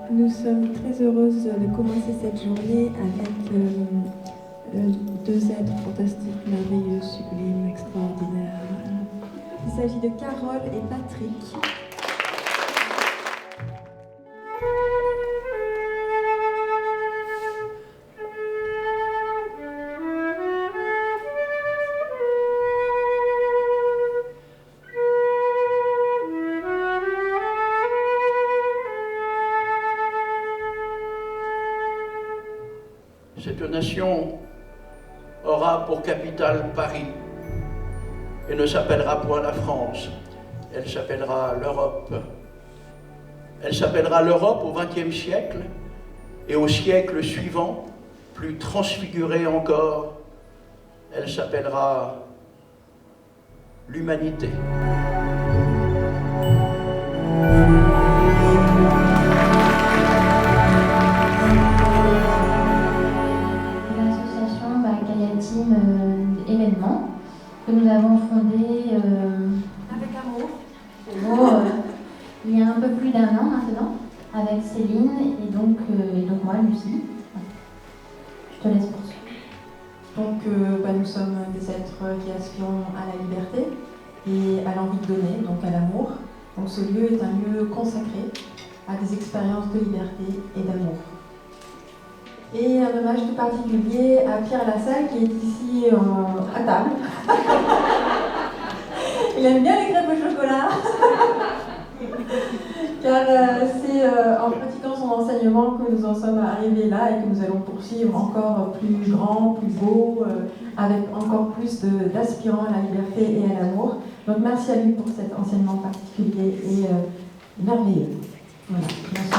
Nous sommes très heureuses de commencer cette journée avec deux êtres fantastiques, merveilleux, sublimes, extraordinaires. Il s'agit de Carole et Patrick. Cette nation aura pour capitale Paris et ne s'appellera point la France, elle s'appellera l'Europe. Elle s'appellera l'Europe au XXe siècle et au siècle suivant, plus transfigurée encore, elle s'appellera l'humanité. Événement que nous avons fondé avec amour il y a un peu plus d'1 an maintenant avec Céline et donc moi Lucie. Je te laisse poursuivre. Donc nous sommes des êtres qui aspirons à la liberté et à l'envie de donner, donc à l'amour. Donc ce lieu est un lieu consacré à des expériences de liberté et d'amour. Et un hommage tout particulier à Pierre Lassalle qui est ici à table. Il aime bien les crêpes au chocolat. Car c'est en pratiquant son enseignement que nous en sommes arrivés là et que nous allons poursuivre encore plus grand, plus beau, avec encore plus d'aspirants à la liberté et à l'amour. Donc merci à lui pour cet enseignement particulier et merveilleux. Voilà, merci.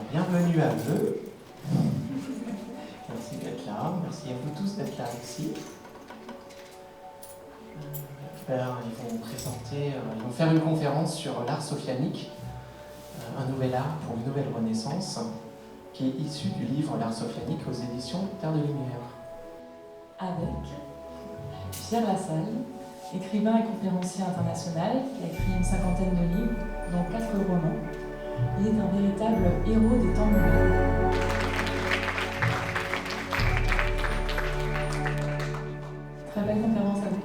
Bienvenue à eux. Merci d'être là. Merci à vous tous d'être là aussi. Ils vont faire une conférence sur l'art sophianique, un nouvel art pour une nouvelle renaissance, qui est issu du livre L'art sophianique aux éditions Terre de Lumière. Avec Pierre Lassalle, écrivain et conférencier international, qui a écrit une 50aine de livres, dont 4 romans. Il est un véritable héros des temps modernes. Très belle conférence à vous.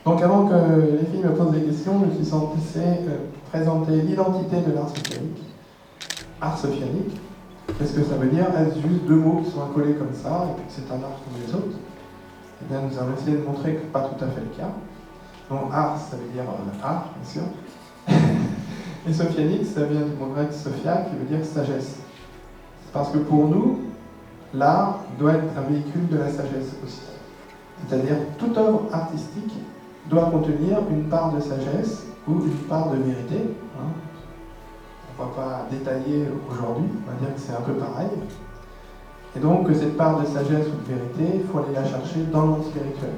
Donc avant que les filles me posent des questions, je suis censé présenter l'identité de l'art sophianique. Art sophianique, qu'est-ce que ça veut dire? Est-ce juste 2 mots qui sont accolés comme ça, et puis que c'est un art comme les autres? Eh bien, nous allons essayer de montrer que ce n'est pas tout à fait le cas. Donc art, ça veut dire art, bien sûr. Et sophianique, ça vient du mot grec sophia, qui veut dire sagesse. C'est parce que pour nous, l'art doit être un véhicule de la sagesse aussi. C'est-à-dire, toute œuvre artistique doit contenir une part de sagesse ou une part de vérité. On ne va pas détailler aujourd'hui, on va dire que c'est un peu pareil. Et donc, cette part de sagesse ou de vérité, il faut aller la chercher dans le monde spirituel.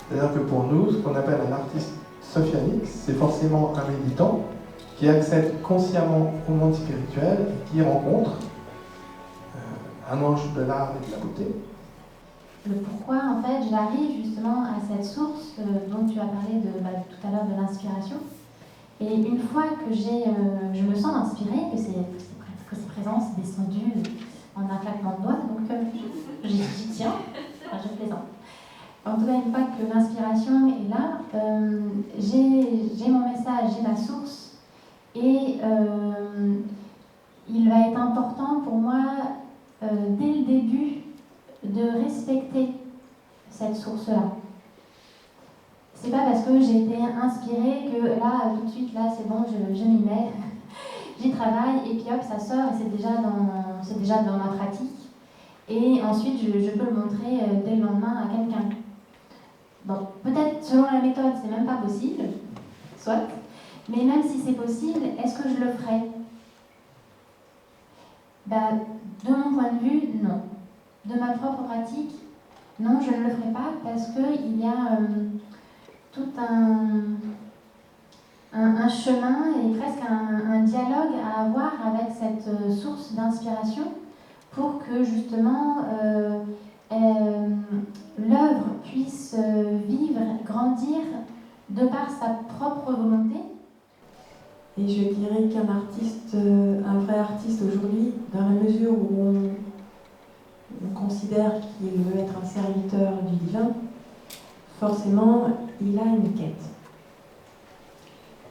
C'est-à-dire que pour nous, ce qu'on appelle un artiste sophianique, c'est forcément un méditant qui accède consciemment au monde spirituel et qui rencontre un ange de l'art et de la beauté. Le pourquoi, en fait, j'arrive justement à cette source dont tu as parlé tout à l'heure de l'inspiration. Et une fois que je me sens inspirée, que c'est présent, c'est descendu en un claquement de doigts, donc j'y tiens, enfin, je plaisante. En tout cas, une fois que l'inspiration est là, j'ai mon message, j'ai ma source, et il va être important pour moi, dès le début, de respecter cette source-là. C'est pas parce que j'ai été inspirée que là, tout de suite, là, c'est bon, je m'y mets, j'y travaille, et puis hop, ça sort, et c'est déjà dans ma pratique. Et ensuite, je peux le montrer dès le lendemain à quelqu'un. Bon, peut-être selon la méthode, c'est même pas possible, soit, mais même si c'est possible, est-ce que je le ferai? De mon point de vue, non. De ma propre pratique, non, je ne le ferai pas parce qu'il y a tout un chemin et presque un dialogue à avoir avec cette source d'inspiration pour que justement l'œuvre puisse vivre, grandir de par sa propre volonté. Et je dirais qu'un artiste, un vrai artiste aujourd'hui, dans la mesure où on considère qu'il veut être un serviteur du divin, forcément, il a une quête.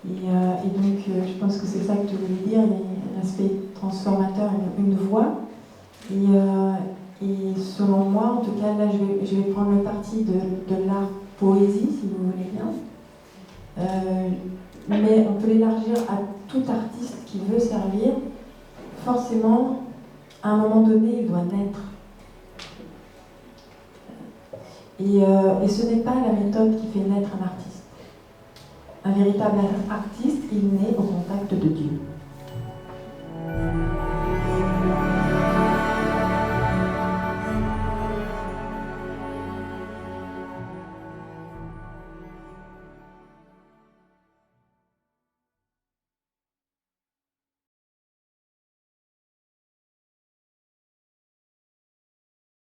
Et donc, je pense que c'est ça que tu voulais dire, il y a un aspect transformateur, une voie. Et selon moi, en tout cas, là, je vais prendre le parti de l'art poésie, si vous voulez bien. Mais on peut l'élargir à tout artiste qui veut servir. Forcément, à un moment donné, il doit naître. Et ce n'est pas la méthode qui fait naître un artiste. Un véritable artiste, il naît au contact de Dieu.